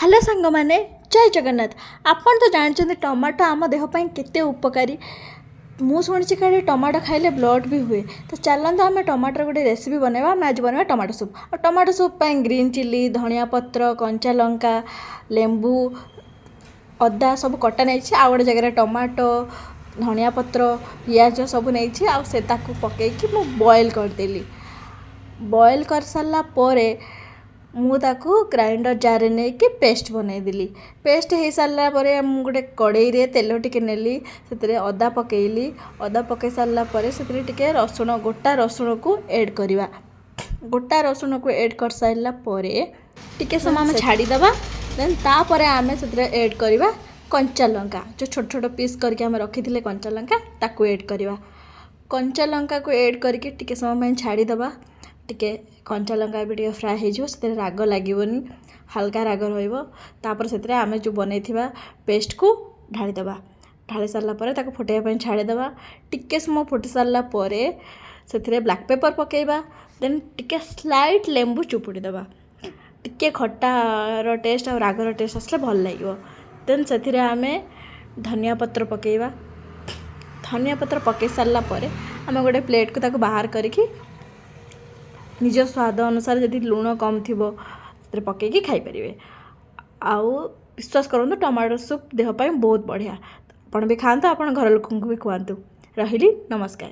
Hello सांग मैंने जय जगन्नाथ। आपन तो जानते टमाटो आम देहपाई केते उपकारी। मु शुणी कहीं टमाटो खाइले ब्लड भी हुए। तो चलते आम टमाटर गोटे रेसिपी बनवा। आम आज बनवा टमाटो सूप। और टमाटो सूप ग्रीन चिली, धनिया पत्र, कंचा लंका, लेंबू, अदा सब कटा नहीं। आ गोटे जगह टमाटो, धनिया पत्र, पियाज सब नहीं से पकईकि मु बॉयल करदेली। बॉयल कर सारा मुझे ग्राइंडर जार नहीं कि पेस्ट बनईदेली। पेस्ट हो सारा गोटे कड़े तेल टिके नेली, से अदा पकईली। अदा पकई सारापर से रसुण, गोटा रसुण को ऐड करवा। गोटा रसुण को ऐड कर सारापर टिके समय आम छाड़ीदे। देन तापर आम से ऐड करवा कंचा लंका, जो छोट छोट पीस करके आम रखी थे कंचा लंका ताकू ऐड करवा। कंचा लंका को ऐड करके टिके समय छाड़ीदे। टिके कंचा लंका भी फ्राए हो राग लगे, हल्का राग रही। से आम जो बनई पेस्ट को ढालीदे। ढाली सारापर फुटाई छाड़ीदे। टिके समय फुटी सारापर से ब्लैक पेपर पकेबा। देन टिके स्लाइट लेंबू चुपुड़ी टिके खटार टेस्ट और रागर टेस्ट आसले भल लगे। देन से आम धनिया पत्र पकेबा। धनिया पत्र पकई सारापर आम गोटे प्लेट को ताको बाहर करके निज स्वाद अनुसार जदि लुण कम थी पकईकि खाईपर। आउ विश्वास करूँ टमाटो सूप देहपाई बहुत बढ़िया। आपण भी खातु, आप घर लोक भी खुआतु। रही नमस्कार।